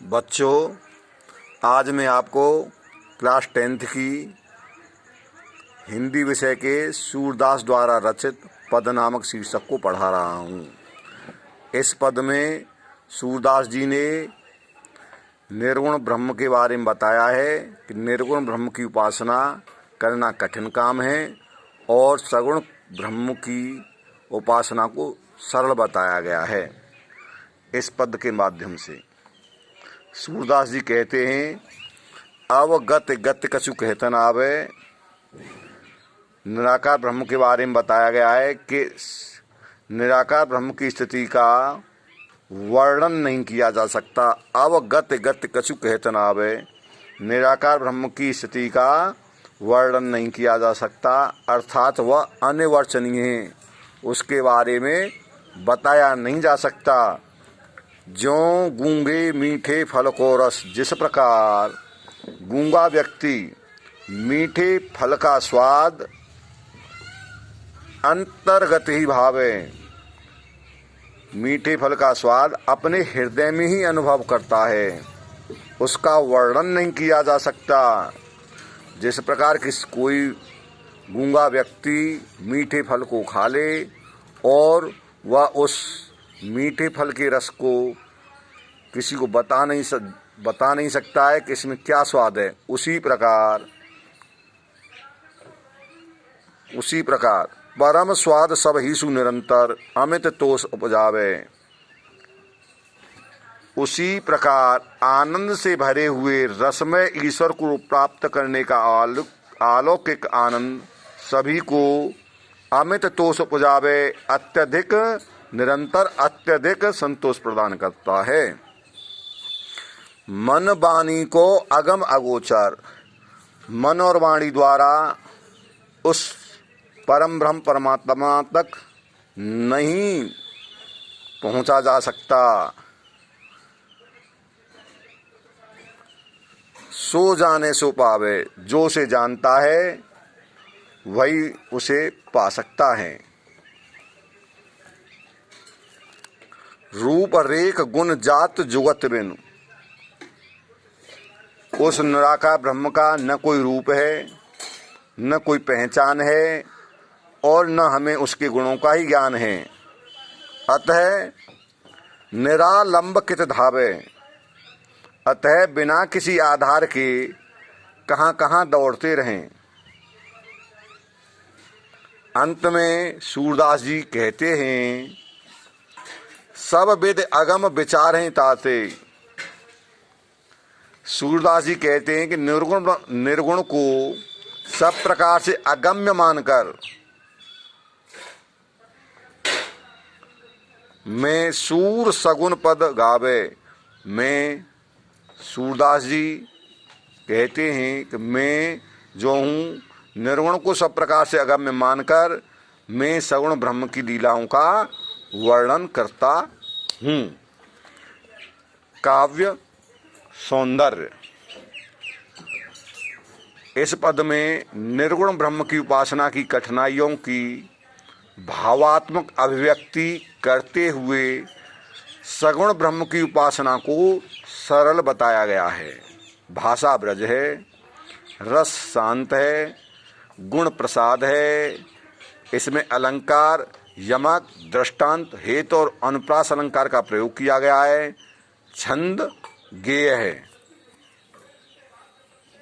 बच्चों, आज मैं आपको क्लास 10th की हिंदी विषय के सूरदास द्वारा रचित पद नामक शीर्षक को पढ़ा रहा हूँ। इस पद में सूरदास जी ने निर्गुण ब्रह्म के बारे में बताया है कि निर्गुण ब्रह्म की उपासना करना कठिन काम है और सगुण ब्रह्म की उपासना को सरल बताया गया है। इस पद के माध्यम से सूरदास जी कहते हैं, अवगत गत कछु कहतन आवे। निराकार ब्रह्म के बारे में बताया गया है कि निराकार ब्रह्म की स्थिति का वर्णन नहीं किया जा सकता। अवगत गत कछु कहतन आवे, निराकार ब्रह्म की स्थिति का वर्णन नहीं किया जा सकता, अर्थात वह अनिर्वचनीय है, उसके बारे में बताया नहीं जा सकता। ज्यों गूंगे मीठे फल को रस, जिस प्रकार गूंगा व्यक्ति मीठे फल का स्वाद अंतर्गत ही भावे, मीठे फल का स्वाद अपने हृदय में ही अनुभव करता है, उसका वर्णन नहीं किया जा सकता। जिस प्रकार कोई गूंगा व्यक्ति मीठे फल को खा ले और वह उस मीठे फल के रस को किसी को बता नहीं सकता है कि इसमें क्या स्वाद है, उसी प्रकार परम स्वाद सब ही सु निरंतर अमित तोष उपजावे। उसी प्रकार आनंद से भरे हुए रसमय ईश्वर को प्राप्त करने का अलौकिक आनंद सभी को अमित तोष उपजावे, अत्यधिक निरंतर अत्यधिक संतोष प्रदान करता है। मन वाणी को अगम अगोचर, मन और वाणी द्वारा उस परम ब्रह्म परमात्मा तक नहीं पहुंचा जा सकता। सो जाने सो पावे, जो उसे जानता है वही उसे पा सकता है। रूप रेख गुण जात जुगत बिनु, उस निराकार ब्रह्म का न कोई रूप है, न कोई पहचान है और न हमें उसके गुणों का ही ज्ञान है। अतः निरालंब कित धावे, अतः बिना किसी आधार के कहाँ कहाँ दौड़ते रहें। अंत में सूरदास जी कहते हैं, सब विद अगम विचारें ताते। सूरदास जी कहते हैं कि निर्गुण को सब प्रकार से अगम्य मानकर मैं सूर सगुन पद गावे। मैं सूरदास जी कहते हैं कि मैं जो हूँ निर्गुण को सब प्रकार से अगम्य मानकर मैं सगुण ब्रह्म की लीलाओं का वर्णन करता हूँ। काव्य सौंदर्य, इस पद में निर्गुण ब्रह्म की उपासना की कठिनाइयों की भावात्मक अभिव्यक्ति करते हुए सगुण ब्रह्म की उपासना को सरल बताया गया है। भाषा ब्रज है, रस शांत है, गुण प्रसाद है। इसमें अलंकार, यमक, दृष्टांत, हेतु और अनुप्रास अलंकार का प्रयोग किया गया है। छंद गेय है।